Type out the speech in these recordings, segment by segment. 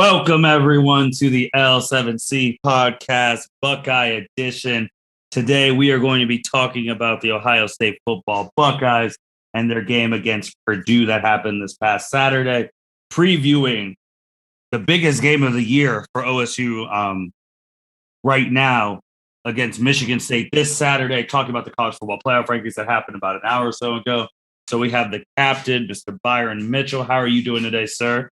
Welcome, everyone, to the L7C podcast, Buckeye edition. Today, we are going to be talking about the Ohio State football Buckeyes and their game against Purdue that happened this past Saturday, previewing the biggest game of the year for OSU right now against Michigan State this Saturday, talking about the college football playoff rankings that happened about an hour or so ago. So we have the captain, Mr. Byron Mitchell. How are you doing today, sir?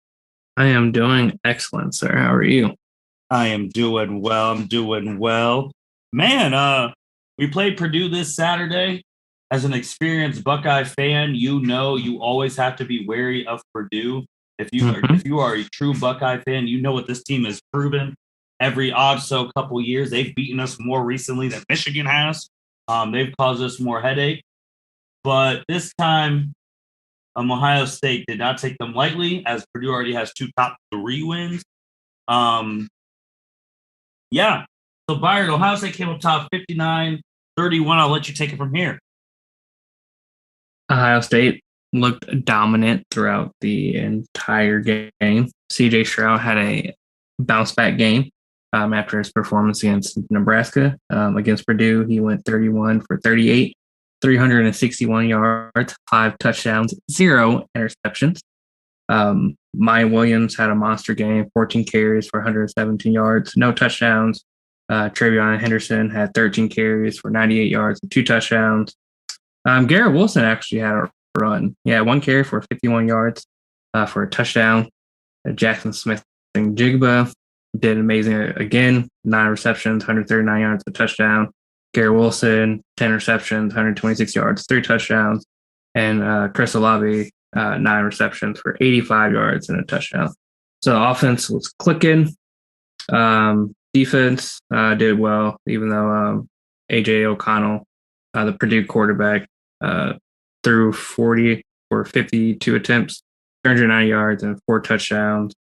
I am doing excellent, sir. How are you? I am doing well. Man, we played Purdue this Saturday. As an experienced Buckeye fan, you always have to be wary of Purdue. If you are a true Buckeye fan, you know what this team has proven every odd so couple years. They've beaten us more recently than Michigan has. They've caused us more headache. But this time, Ohio State did not take them lightly, as Purdue already has two top three wins. Yeah. So, Byron, Ohio State came up top 59-31. I'll let you take it from here. Ohio State looked dominant throughout the entire game. CJ Stroud had a bounce-back game after his performance against Nebraska. Against Purdue, he went 31 for 38. 361 yards, 5 touchdowns, 0 interceptions. Maya Williams had a monster game, 14 carries for 117 yards, no touchdowns. Travion Henderson had 13 carries for 98 yards and 2 touchdowns. Garrett Wilson actually had a run. Yeah, 1 carry for 51 yards for a touchdown. Jackson Smith and Jigba did amazing again, 9 receptions, 139 yards, a touchdown. Garrett Wilson, 10 receptions, 126 yards, 3 touchdowns. And Chris Olave, 9 receptions for 85 yards and a touchdown. So offense was clicking. Defense did well, even though A.J. O'Connell, the Purdue quarterback, threw 40 for 52 attempts, 390 yards, and 4 touchdowns.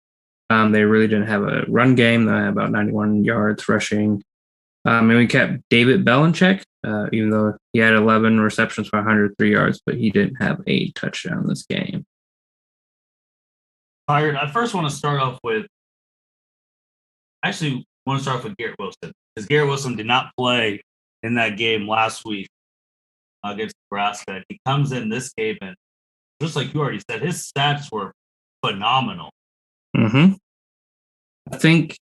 They really didn't have a run game. They had about 91 yards rushing. And we kept David Bell in check, even though he had 11 receptions for 103 yards, but he didn't have a touchdown this game. Byron, I first want to start off with Garrett Wilson, because Garrett Wilson did not play in that game last week against Nebraska. He comes in this game, and just like you already said, his stats were phenomenal. Mm-hmm. I think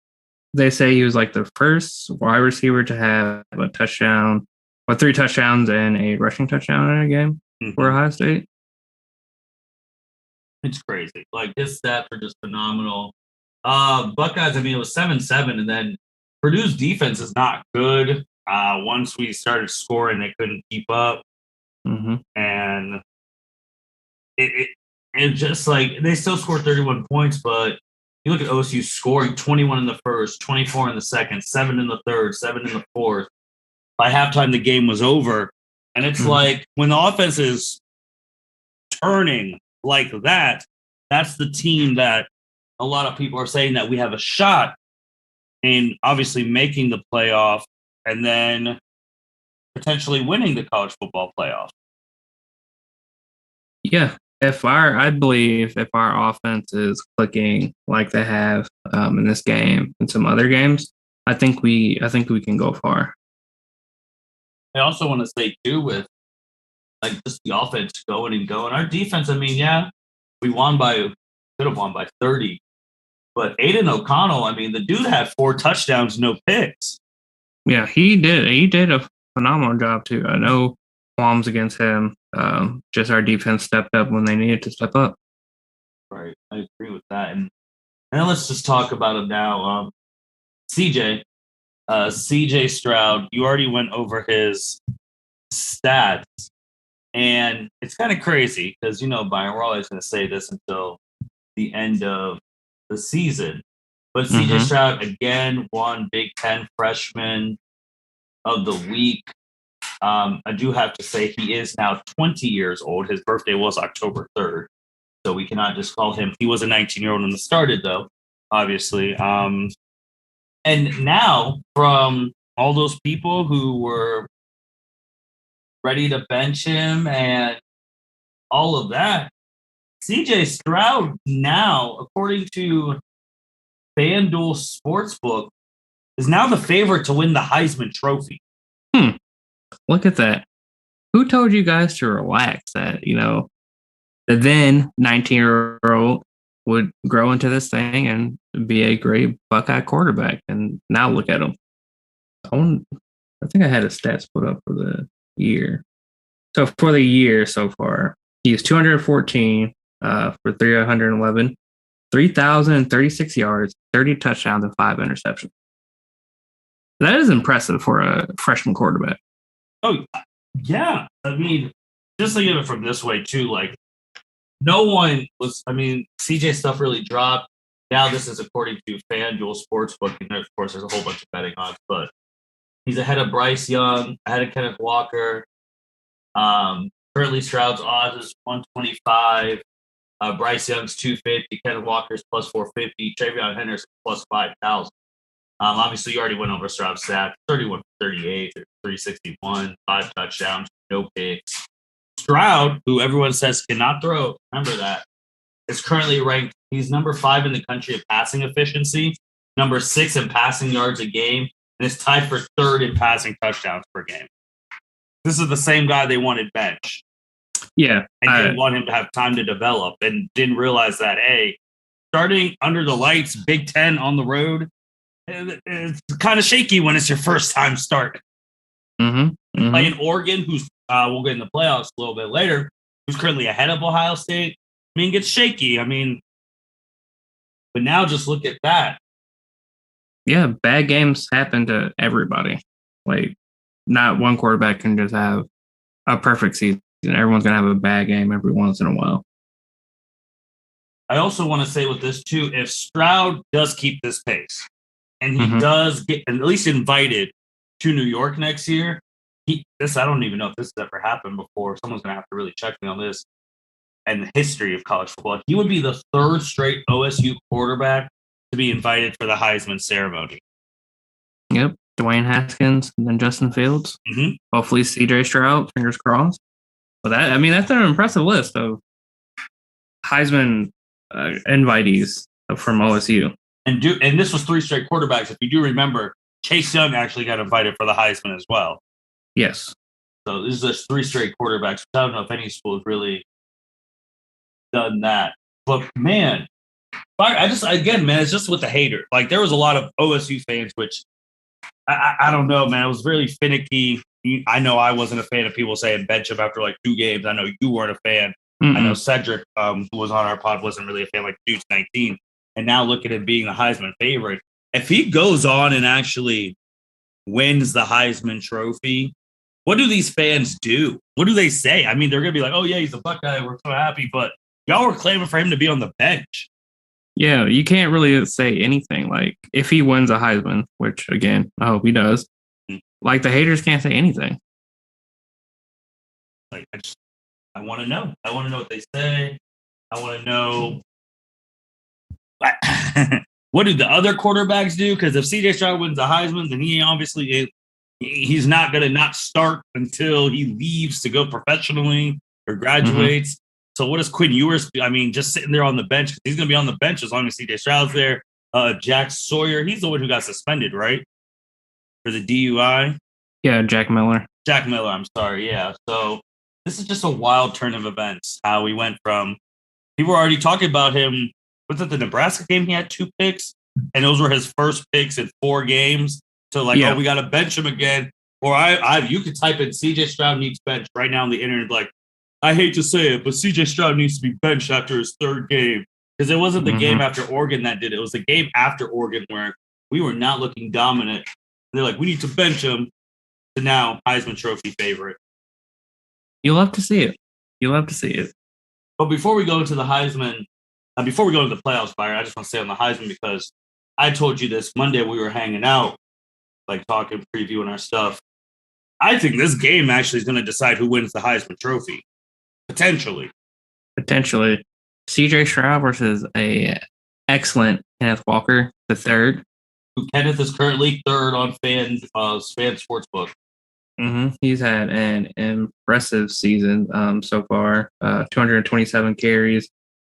they say he was like the first wide receiver to have a touchdown, or 3 touchdowns and a rushing touchdown in a game for Ohio State. It's crazy. Like, his stats are just phenomenal. Buckeyes, it was 7-7, and then Purdue's defense is not good. Once we started scoring, they couldn't keep up. Mm-hmm. And it just like, they still scored 31 points, but you look at OSU scoring 21 in the first, 24 in the second, 7 in the third, 7 in the fourth. By halftime, the game was over. And it's like, when the offense is turning like that, that's the team that a lot of people are saying that we have a shot in obviously making the playoff and then potentially winning the college football playoff. Yeah. I believe if our offense is clicking like they have in this game and some other games, I think we can go far. I also want to say too, with like just the offense going and going, our defense. We could have won by 30, but Aiden O'Connell, the dude had 4 touchdowns, no picks. Yeah, he did a phenomenal job too. I know qualms against him. Just our defense stepped up when they needed to step up. Right, I agree with that. And let's just talk about him now. CJ Stroud, you already went over his stats, and it's kind of crazy because, Byron, we're always going to say this until the end of the season. But CJ Stroud again won Big Ten Freshman of the Week. I do have to say he is now 20 years old. His birthday was October 3rd, so we cannot just call him. He was a 19-year-old when it started, though, obviously. And now, from all those people who were ready to bench him and all of that, CJ Stroud now, according to FanDuel Sportsbook is now the favorite to win the Heisman Trophy. Look at that. Who told you guys to relax that, the then 19-year-old would grow into this thing and be a great Buckeye quarterback? And now look at him. I think I had his stats put up for the year. So for the year so far, he's 214 for 311, 3,036 yards, 30 touchdowns, and 5 interceptions. That is impressive for a freshman quarterback. Oh, yeah. I mean, just think of it from this way, too. Like, no one was, CJ stuff really dropped. Now this is according to FanDuel Sportsbook. And of course, there's a whole bunch of betting odds, but he's ahead of Bryce Young, ahead of Kenneth Walker. Currently, Stroud's odds is 125. Bryce Young's 250. Kenneth Walker's plus 450. Travion Henderson plus 5,000. Obviously, you already went over Stroud's stats. 31 for 38, 361, 5 touchdowns, no picks. Stroud, who everyone says cannot throw, remember that, is currently ranked. He's number 5 in the country of passing efficiency, number 6 in passing yards a game, and is tied for 3rd in passing touchdowns per game. This is the same guy they wanted bench. Yeah. And didn't want him to have time to develop and didn't realize that, hey, starting under the lights, Big Ten on the road, it's kind of shaky when it's your first time start. Playing Oregon, who's we'll get in the playoffs a little bit later, who's currently ahead of Ohio State. It gets shaky. But now just look at that. Yeah, bad games happen to everybody. Like, not one quarterback can just have a perfect season. Everyone's going to have a bad game every once in a while. I also want to say with this, too, if Stroud does keep this pace, and he does get at least invited to New York next year, I don't even know if this has ever happened before. Someone's going to have to really check me on this and the history of college football. He would be the 3rd straight OSU quarterback to be invited for the Heisman ceremony. Yep. Dwayne Haskins and then Justin Fields. Hopefully CJ Stroud, fingers crossed. But that's an impressive list of Heisman invitees from OSU. And this was 3 straight quarterbacks. If you do remember, Chase Young actually got invited for the Heisman as well. Yes. So this is just 3 straight quarterbacks. I don't know if any school has really done that. But man, it's just with the hater. Like, there was a lot of OSU fans, which I don't know, man. It was really finicky. I know I wasn't a fan of people saying bench him after like 2 games. I know you weren't a fan. I know Cedric, who was on our pod, wasn't really a fan, like dude's 19. And now look at him being the Heisman favorite. If he goes on and actually wins the Heisman Trophy, what do these fans do? What do they say? They're going to be like, oh, yeah, he's a Buckeye. We're so happy. But y'all were claiming for him to be on the bench. Yeah, you can't really say anything. Like, if he wins a Heisman, which, again, I hope he does, like, the haters can't say anything. Like, I want to know. I want to know what they say. I want to know what do the other quarterbacks do? Because if CJ Stroud wins the Heisman, then he's not going to not start until he leaves to go professionally or graduates. So what does Quinn Ewers do? Just sitting there on the bench, because he's going to be on the bench as long as CJ Stroud's there. Jack Sawyer, he's the one who got suspended, right? For the DUI? Yeah, Jack Miller, I'm sorry. Yeah. So this is just a wild turn of events. How we went from people were already talking about him. Was it the Nebraska game? He had 2 picks, and those were his first picks in 4 games. So oh, we got to bench him again. Or you could type in CJ Stroud needs bench right now on the internet. Like, I hate to say it, but CJ Stroud needs to be benched after his 3rd game, because it wasn't the game after Oregon that did it. It was the game after Oregon where we were not looking dominant. They're like, we need to bench him. To now Heisman Trophy favorite. You'll have to see it. But before we go into the Heisman, before we go into the playoffs, Byron, I just want to say on the Heisman, because I told you this Monday we were hanging out, like talking, previewing our stuff. I think this game actually is going to decide who wins the Heisman Trophy. Potentially. CJ Stroud versus a excellent Kenneth Walker, the 3rd. Who Kenneth is currently 3rd on fan Sportsbook. He's had an impressive season so far. 227 carries,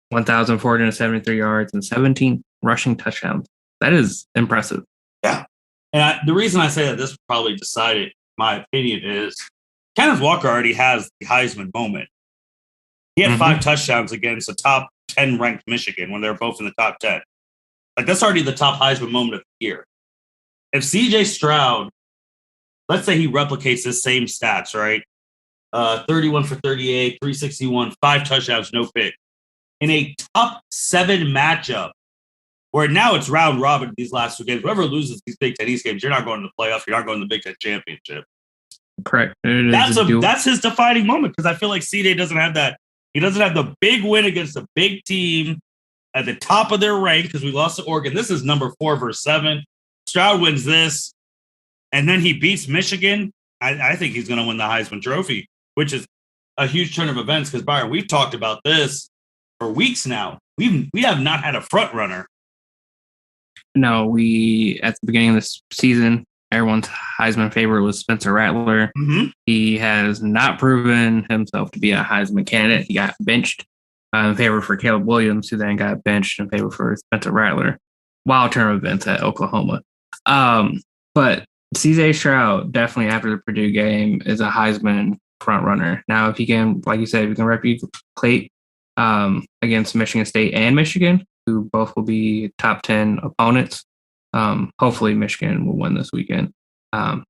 1,473 yards, and 17 rushing touchdowns. That is impressive. Yeah. And the reason I say that this probably decided, my opinion, is Kenneth Walker already has the Heisman moment. He had 5 touchdowns against the top 10 ranked Michigan when they were both in the top 10. Like, that's already the top Heisman moment of the year. If CJ Stroud, let's say he replicates this same stats, right? 31 for 38, 361, 5 touchdowns, no pick. In a top 7 matchup, where now it's round robin these last 2 games. Whoever loses these Big Ten East games, you're not going to the playoff. You're not going to the Big Ten championship. Correct. That's his defining moment, because I feel like CJ doesn't have that. He doesn't have the big win against a big team at the top of their rank, because we lost to Oregon. This is number 4 versus 7. Stroud wins this, and then he beats Michigan. I think he's going to win the Heisman Trophy, which is a huge turn of events, because, Byron, we've talked about this for weeks now. We have not had a front runner. No, at the beginning of this season, everyone's Heisman favorite was Spencer Rattler. He has not proven himself to be a Heisman candidate. He got benched in favor for Caleb Williams, who then got benched in favor for Spencer Rattler. Wild turn of events at Oklahoma. But CJ Stroud, definitely after the Purdue game, is a Heisman front runner. Now, if he can, like you said, if he can replicate against Michigan State and Michigan, who both will be top 10 opponents, hopefully Michigan will win this weekend. And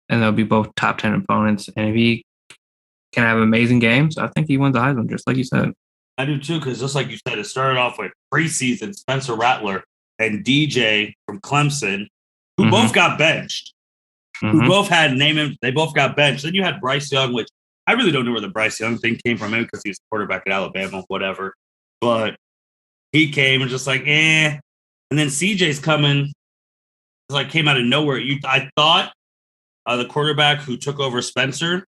they'll be both top 10 opponents. And if he can have amazing games, I think he wins the Heisman, just like you said. I do too, because just like you said, it started off with preseason Spencer Rattler and DJ from Clemson, who both got benched, who both had they both got benched. Then you had Bryce Young, which I really don't know where the Bryce Young thing came from, maybe because he was quarterback at Alabama, whatever. But he came and just like, eh. And then CJ's coming, came out of nowhere. I thought the quarterback who took over Spencer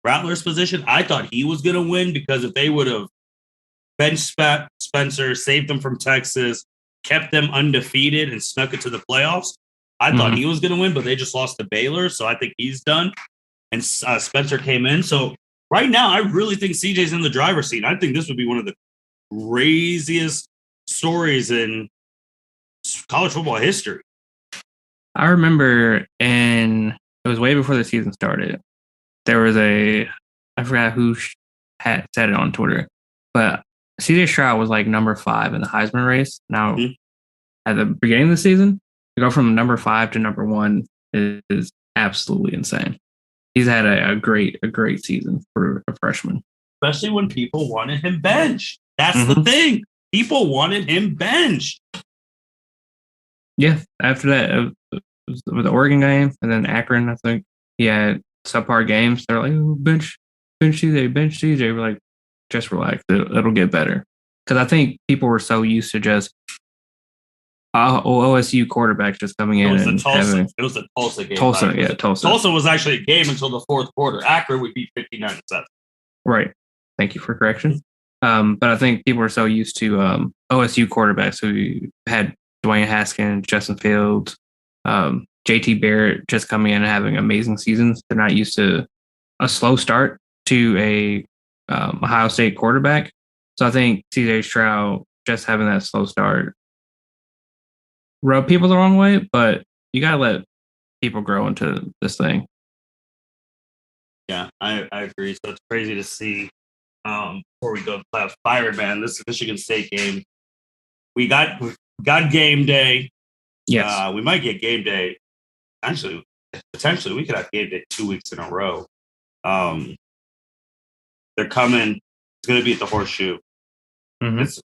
Rattler's position, I thought he was going to win, because if they would have benched Spencer, saved them from Texas, kept them undefeated, and snuck it to the playoffs, I thought he was going to win, but they just lost to Baylor, so I think he's done. And Spencer came in. So right now, I really think CJ's in the driver's seat. I think this would be one of the craziest stories in college football history. I remember, and it was way before the season started, there was I forgot who had said it on Twitter, but CJ Stroud was like number 5 in the Heisman race. Now, at the beginning of the season, to go from number 5 to number 1 is absolutely insane. He's had a great season for a freshman. Especially when people wanted him benched. That's the thing. People wanted him benched. Yeah, after that, with the Oregon game and then Akron, I think he had subpar games. They're like, oh, bench CJ. We're like, just relax. It'll get better. Because I think people were so used to just OSU quarterback just coming in. It was the Tulsa game. Tulsa was actually a game until the 4th quarter. Akron would beat 59-7. Right. Thank you for correction. But I think people are so used to OSU quarterbacks who had Dwayne Haskins, Justin Fields, JT Barrett just coming in and having amazing seasons. They're not used to a slow start to a Ohio State quarterback. So I think CJ Stroud just having that slow start rub people the wrong way, but you got to let people grow into this thing. Yeah, I agree. So it's crazy to see. Before we go to playoffs, Byron, man, this Michigan State game, we got game day. Yes, we might get game day. Actually, potentially, we could have game day 2 weeks in a row. They're coming. It's going to be at the Horseshoe. It's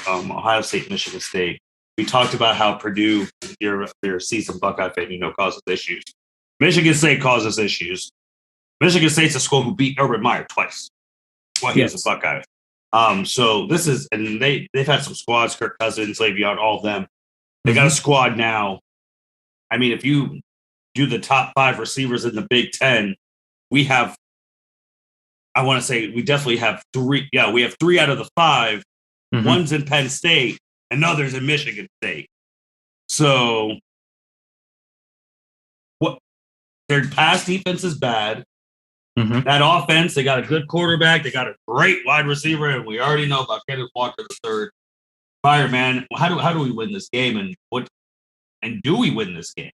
Ohio State, Michigan State. We talked about how Purdue, your seasoned Buckeye fan, causes issues. Michigan State causes issues. Michigan State's a school who beat Urban Meyer twice. Well, he was a Buckeye. So this is, and they've had some squads, Kirk Cousins, Le'Veon, all of them. They got a squad now. I mean, if you do the top 5 receivers in the Big Ten, we have, I want to say we definitely have 3. Yeah, we have 3 out of the 5. One's in Penn State, another's in Michigan State. So their pass defense is bad. That offense, they got a good quarterback. They got a great wide receiver, and we already know about Kenneth Walker III. Byron, man, how do we win this game? And And do we win this game?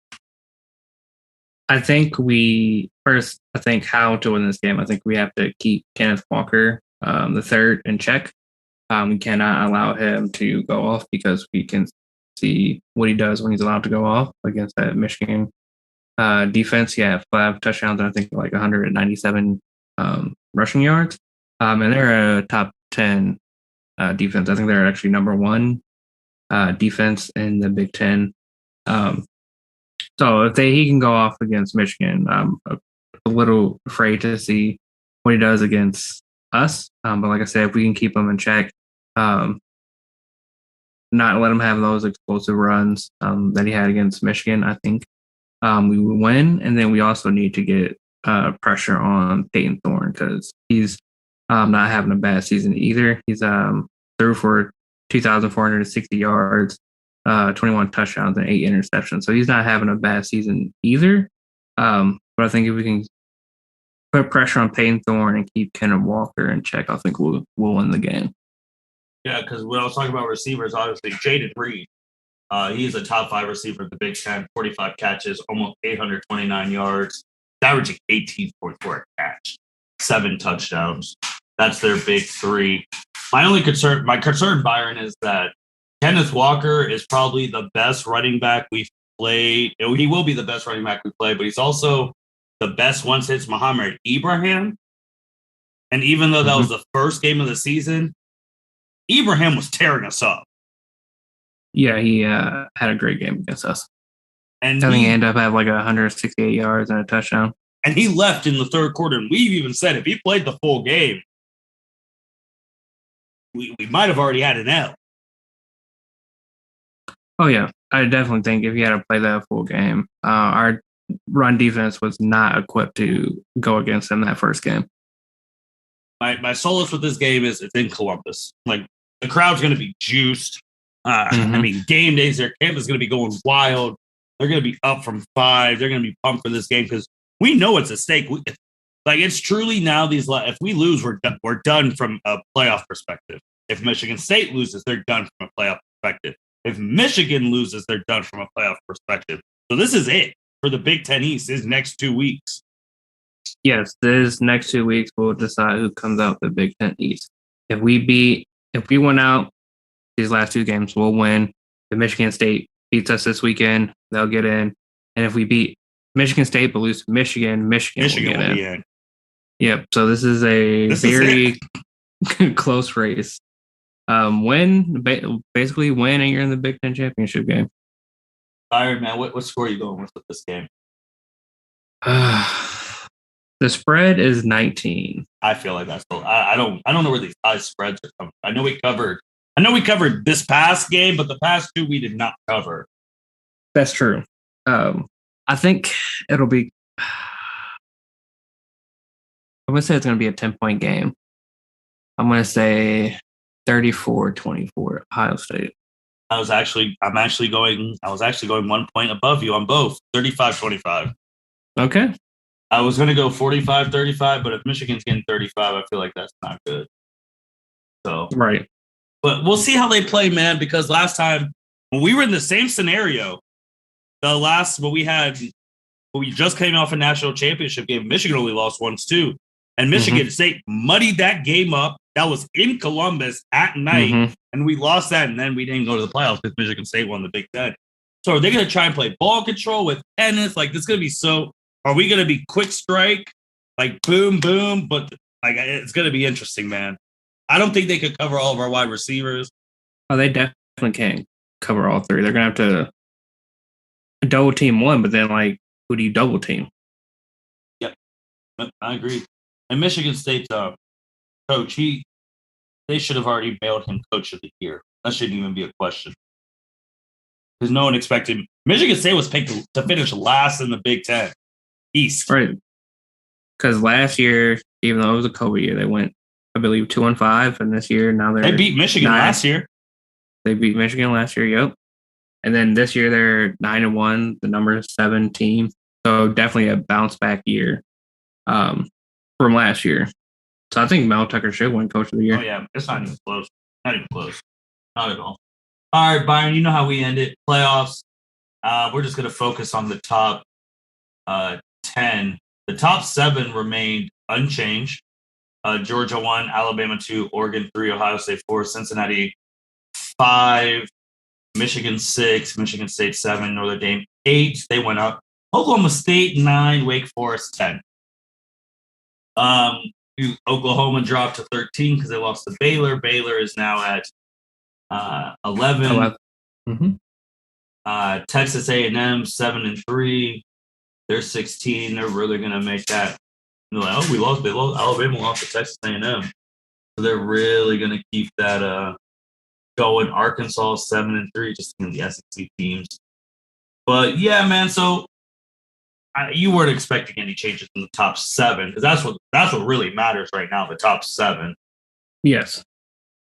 I think how to win this game. I think we have to keep Kenneth Walker, the third, in check. We cannot allow him to go off because we can see what he does when he's allowed to go off against that Michigan defense. He had 5 touchdowns and I think like 197 rushing yards. And they're a top 10 defense. I think they're actually number 1 defense in the Big Ten. So if he can go off against Michigan, I'm a little afraid to see what he does against us. But like I said, if we can keep him in check, not let him have those explosive runs that he had against Michigan, I think we will win. And then we also need to get pressure on Peyton Thorne because he's not having a bad season either. He's threw for 2,460 yards, 21 touchdowns, and 8 interceptions. So he's not having a bad season either. But I think if we can put pressure on Peyton Thorne and keep Kenneth Walker in check, I think we'll win the game. Yeah, because when I was talking about receivers, obviously Jaden Reed, he's a top 5 receiver in the Big Ten, 45 catches, almost 829 yards, averaging 18.4 a catch, 7 touchdowns. That's their big 3. My concern, Byron, is that Kenneth Walker is probably the best running back we've played. He will be the best running back we play, but he's also the best one since Muhammad Ibrahim. And even though that was the first game of the season, Ibrahim was tearing us up. Yeah, he had a great game against us. And I think he ended up having like 168 yards and a touchdown. And he left in the third quarter. And we've even said if he played the full game, we might have already had an L. Oh, yeah. I definitely think if he had to play that full game, our run defense was not equipped to go against him that first game. My solace with this game is it's in Columbus. Like, the crowd's going to be juiced. I mean, game days, their camp is going to be going wild. They're going to be up from 5. They're going to be pumped for this game because we know it's a stake. It's truly now if we lose, we're done from a playoff perspective. If Michigan State loses, they're done from a playoff perspective. If Michigan loses, they're done from a playoff perspective. So this is it for the Big Ten East. Is next 2 weeks. Yes, this next 2 weeks will decide who comes out the Big Ten East. If we win out these last 2 games, we'll win. If Michigan State beats us this weekend, they'll get in. And if we beat Michigan State but lose to Michigan will get in. Yep. So this is a very close race. Basically win, and you're in the Big Ten championship game. Byron, man, what score are you going with this game? The spread is 19. I feel like that's I don't know where these high spreads are coming. I know we covered this past game, but the past 2 we did not cover. That's true. I think it'll be. I'm gonna say it's gonna be a 10-point game. I'm gonna say 34-24 Ohio State. I was actually going 1 point above you on both, 35-25. Okay. I was going to go 45-35, but if Michigan's getting 35, I feel like that's not good. So right. But we'll see how they play, man, because last time when we were in the same scenario, when we just came off a national championship game, Michigan only lost once too. And Michigan State muddied that game up. That was in Columbus at night, and we lost that, and then we didn't go to the playoffs because Michigan State won the Big Ten. So are they going to try and play ball control with Ennis? Like, this is going to be so – are we going to be quick strike, like boom, boom? But like it's going to be interesting, man. I don't think they could cover all of our wide receivers. Oh, they definitely can't cover all 3. They're going to have to double team one, but then, like, who do you double team? Yep, I agree. And Michigan State's coach, they should have already mailed him Coach of the Year. That shouldn't even be a question. Because no one expected Michigan State was picked to finish last in the Big Ten East. Right. Because last year, even though it was a COVID year, they went, I believe, 2-5, and this year now they beat Michigan last year. They beat Michigan last year, yep. And then this year they're 9-1, the number 7 team. So definitely a bounce back year from last year. So I think Mel Tucker should win Coach of the Year. Oh yeah, it's not even close. Not even close. Not at all. All right, Byron, you know how we end it. Playoffs. we're just going to focus on the top 10. The top 7 remained unchanged. Georgia 1, Alabama 2, Oregon 3, Ohio State 4, Cincinnati 5, Michigan 6, Michigan State 7, Notre Dame 8. They went up. Oklahoma State 9, Wake Forest 10. Oklahoma dropped to 13 because they lost to Baylor. Baylor is now at 11. Mm-hmm. Texas A&M 7-3. They're 16. They're really gonna make that. They're like, oh, we lost. They lost. Alabama lost to Texas A&M, so they're really gonna keep that going. Arkansas 7-3, just in the SEC teams. But yeah, man. So you weren't expecting any changes in the top 7 because that's what really matters right now. The top 7. Yes.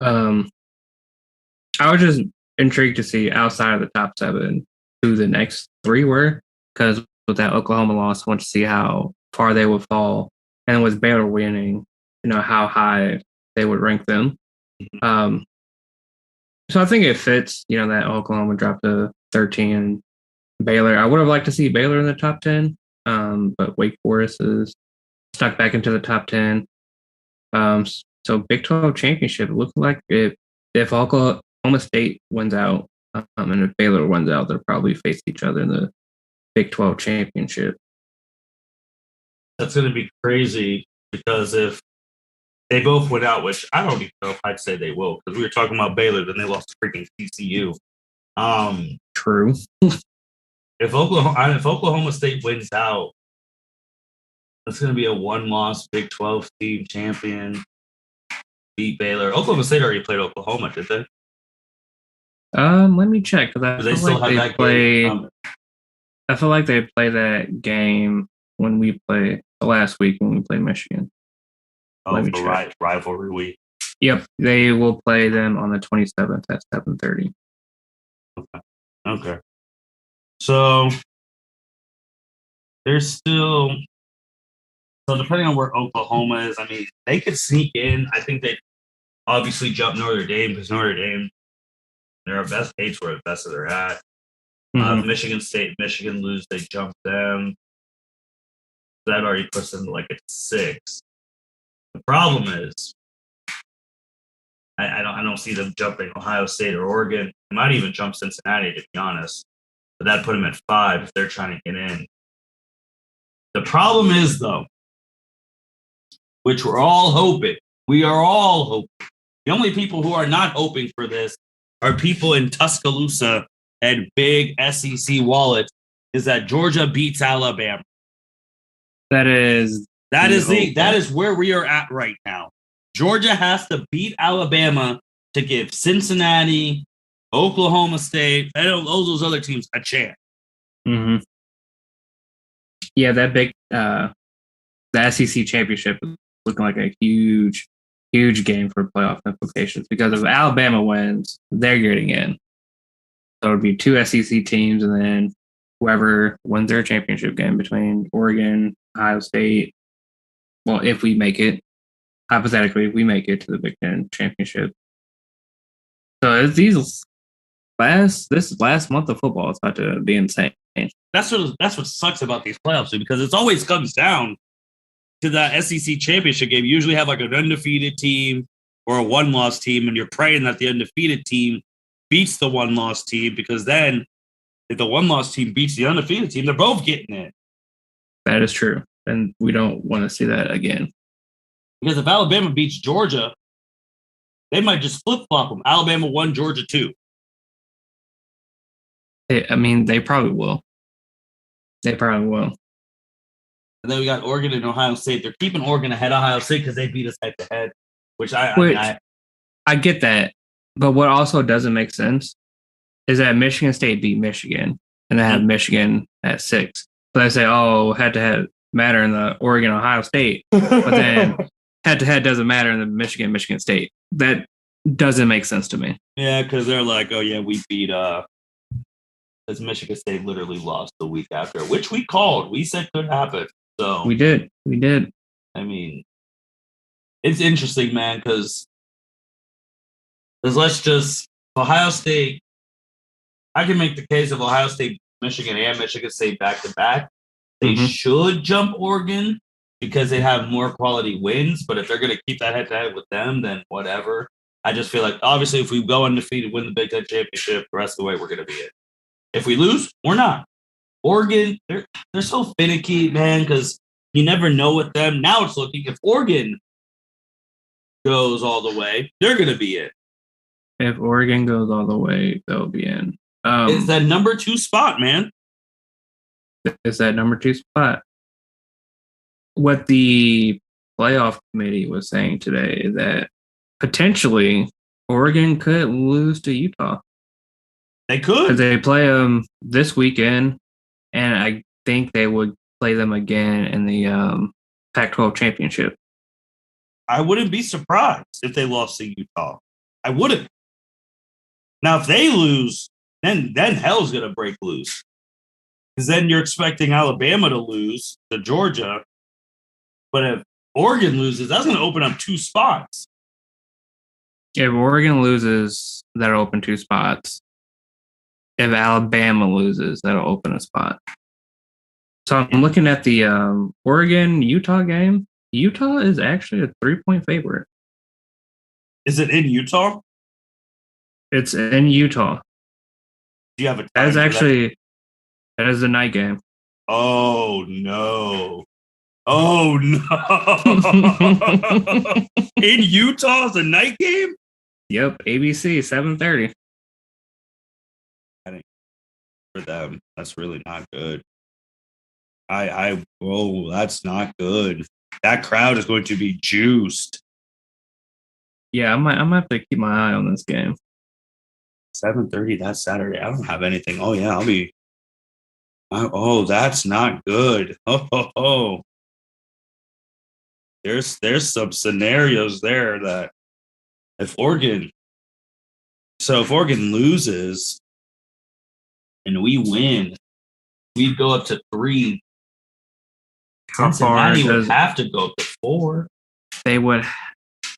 I was just intrigued to see outside of the top 7 who the next 3 were, because with that Oklahoma loss, I want to see how far they would fall, and with Baylor winning, how high they would rank them. So I think it fits, that Oklahoma dropped to 13. Baylor, I would have liked to see Baylor in the top 10, but Wake Forest is stuck back into the top 10. So Big 12 championship looking like if Oklahoma State wins out, and if Baylor wins out, they'll probably face each other in the Big 12 championship. That's going to be crazy because if they both went out, which I don't even know if I'd say they will, because we were talking about Baylor, then they lost to freaking TCU. True. If Oklahoma State wins out, it's going to be a 1-loss Big 12 team champion. Beat Baylor. Oklahoma State already played Oklahoma, did they? Let me check, because They still have that game. I feel like they play that game when we play last week when we played Michigan. Oh, for rivalry week. Yep, they will play them on the 27th at 7:30. Okay. So there's still. So depending on where Oklahoma is, I mean, they could sneak in. I think they obviously jump Notre Dame because Notre Dame, they're best eights where the best of they're at. Michigan State, Michigan lose, they jump them. That already puts them like at 6. The problem is, I don't see them jumping Ohio State or Oregon. They might even jump Cincinnati, to be honest. But that'd put them at 5 if they're trying to get in. The problem is, though, which we are all hoping. The only people who are not hoping for this are people in Tuscaloosa and big SEC wallets, is that Georgia beats Alabama. That is where we are at right now. Georgia has to beat Alabama to give Cincinnati, Oklahoma State, and those other teams a chance. Mm-hmm. Yeah, that big the SEC championship is looking like a huge game for playoff implications, because if Alabama wins, they're getting in. So it would be 2 SEC teams, and then whoever wins their championship game between Oregon, Ohio State. Well, if we make it, hypothetically, if we make it to the Big Ten championship. So this last month of football is about to be insane. That's what sucks about these playoffs, because it always comes down to that SEC championship game. You usually have like an undefeated team or a 1-loss team, and you're praying that the undefeated team beats the 1-loss team, because then if the 1-loss team beats the undefeated team, they're both getting in. That is true, and we don't want to see that again. Because if Alabama beats Georgia, they might just flip-flop them. Alabama 1, Georgia 2. I mean, they probably will. They probably will. And then we got Oregon and Ohio State. They're keeping Oregon ahead of Ohio State because they beat us head-to-head, which I get that. But what also doesn't make sense is that Michigan State beat Michigan, and they have Michigan at 6. So they say, oh, head-to-head matter in the Oregon-Ohio State. But then head-to-head doesn't matter in the Michigan State. That doesn't make sense to me. Yeah, because they're like, oh, yeah, we beat because Michigan State literally lost the week after, which we called. We said could happen. So we did. I mean, it's interesting, man, because let's just Ohio State. I can make the case of Ohio State Michigan and Michigan State back to back. They should jump Oregon because they have more quality wins. But if they're going to keep that head to head with them, then whatever. I just feel like obviously if we go undefeated, win the Big Ten championship, the rest of the way we're going to be it. If we lose, we're not. Oregon, they're so finicky, man, because you never know with them. Now it's looking if Oregon goes all the way, they're going to be it. If Oregon goes all the way, they'll be in. It's that number 2 spot, man. It's that number 2 spot. What the playoff committee was saying today is that potentially Oregon could lose to Utah. They could. Because they play them this weekend, and I think they would play them again in the Pac-12 championship. I wouldn't be surprised if they lost to Utah. I wouldn't. Now, if they lose, then hell's going to break loose. Because then you're expecting Alabama to lose to Georgia. But if Oregon loses, that's going to open up 2 spots. If Oregon loses, that'll open 2 spots. If Alabama loses, that'll open a spot. So I'm looking at the Oregon-Utah game. Utah is actually a 3-point favorite. Is it in Utah? It's in Utah. Do you have a time? That is the night game. Oh, no. Oh, no. In Utah, it's a night game? Yep, ABC, 7:30. For them, that's really not good. That's not good. That crowd is going to be juiced. Yeah, I'm gonna have to keep my eye on this game. 7:30 that Saturday. I don't have anything. Oh yeah, I'll be. Oh, that's not good. Oh. There's some scenarios there that if Oregon loses and we win, we go up to 3. Cincinnati would have to go up to 4. They would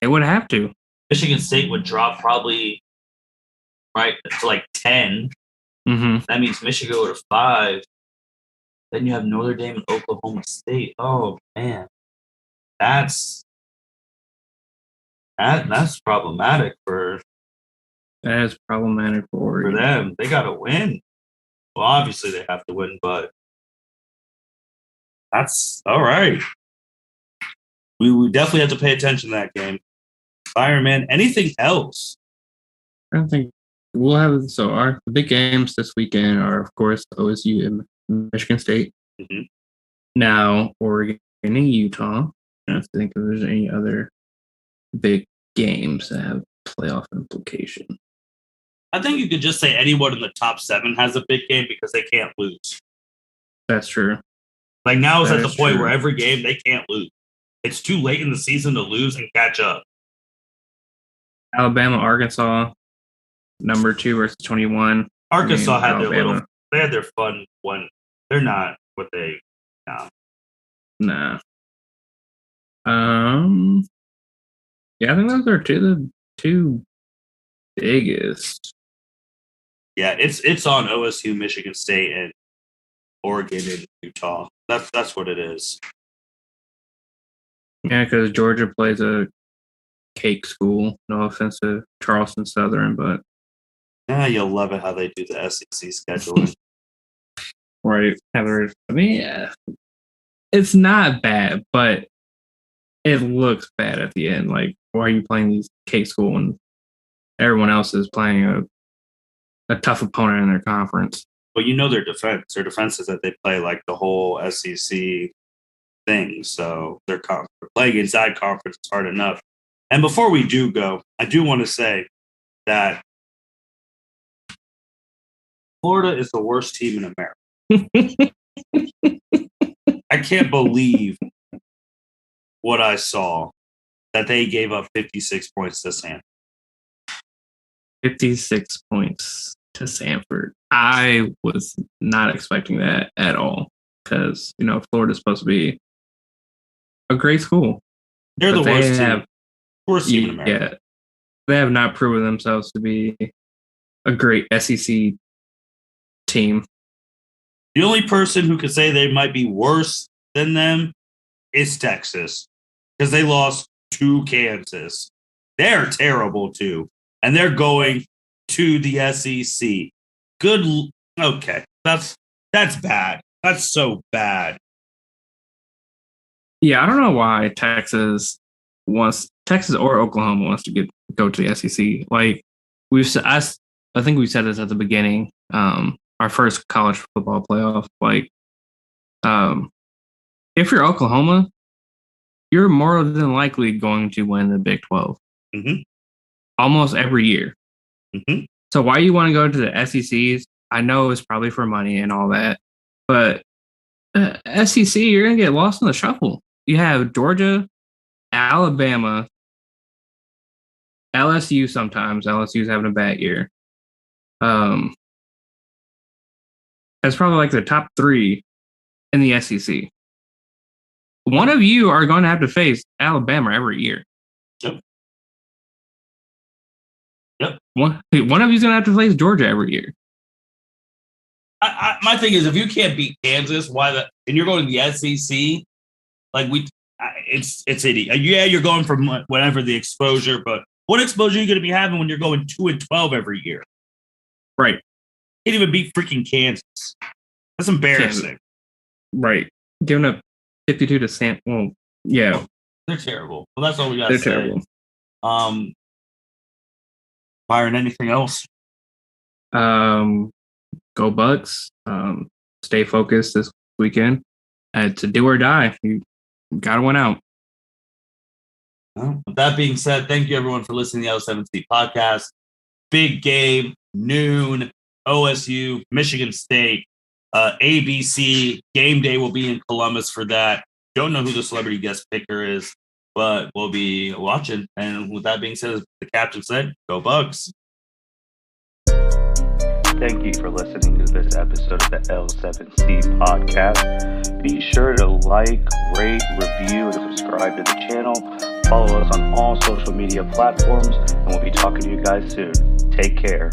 have to. Michigan State would drop probably right to like 10. That means Michigan go to 5. Then you have Notre Dame and Oklahoma State. Oh man, that's problematic for. That is problematic for Oregon. For them. They got to win. Well, obviously they have to win, but that's all right. We definitely have to pay attention to that game. Byron, man, anything else? I don't think we'll have. So the big games this weekend are, of course, OSU and Michigan State. Now, Oregon and Utah. I have to think if there's any other big games that have playoff implication. I think you could just say anyone in the top 7 has a big game because they can't lose. That's true. Like now it's at the point where every game they can't lose. It's too late in the season to lose and catch up. Alabama, Arkansas, number 2 versus 21. Arkansas they had their fun one. They're not what they Nah. Yeah, I think those are the two biggest. Yeah, it's on OSU, Michigan State, and Oregon and Utah. That's what it is. Yeah, because Georgia plays a cake school. No offense to Charleston Southern, but yeah, you'll love it how they do the SEC scheduling. Right. It's not bad, but it looks bad at the end. Like, why are you playing these cake school when everyone else is playing a tough opponent in their conference? Well, you know their defense. Their defense is that they play like the whole SEC thing. So they're playing inside conference is hard enough. And before we do go, I do want to say that Florida is the worst team in America. I can't believe what I saw, that they gave up 56 points to Sanford. 56 points to Sanford. I was not expecting that at all because, Florida's supposed to be a great school. They're the worst team. Worst team in America. Yeah, they have not proven themselves to be a great SEC team. The only person who could say they might be worse than them is Texas, because they lost to Kansas. They're terrible too, and they're going to the SEC. Good. Okay, that's bad. That's so bad. Yeah, I don't know why Texas or Oklahoma wants to go to the SEC. Like I think we said this at the beginning. Our first college football playoff. Like, if you're Oklahoma, you're more than likely going to win the Big 12 almost every year. Mm-hmm. So why you want to go to the SECs? I know it's probably for money and all that, but SEC, you're gonna get lost in the shuffle. You have Georgia, Alabama, LSU. Sometimes LSU's having a bad year. That's probably like the top 3 in the SEC. One of you are going to have to face Alabama every year. Yep. One of you's going to have to face Georgia every year. My thing is, if you can't beat Kansas, and you're going to the SEC, like it's idiot. Yeah, you're going from whatever the exposure, but what exposure are you going to be having when you're going 2-12 every year? Right. Can't even beat freaking Kansas. That's embarrassing. Kansas. Right. Giving up 52 to San. Well, yeah. They're terrible. Well, that's all we got to say. They're terrible. Byron, anything else? Go Bucks. Stay focused this weekend. It's a do or die. You got to win out. Well, with that being said, thank you everyone for listening to the L7C podcast. Big game, noon, OSU, Michigan State, ABC. Game Day will be in Columbus for that. Don't know who the celebrity guest picker is, but we'll be watching. And with that being said, as the captain said, go Bucks. Thank you for listening to this episode of the L7C podcast. Be sure to like, rate, review, and subscribe to the channel. Follow us on all social media platforms, and we'll be talking to you guys soon. Take care.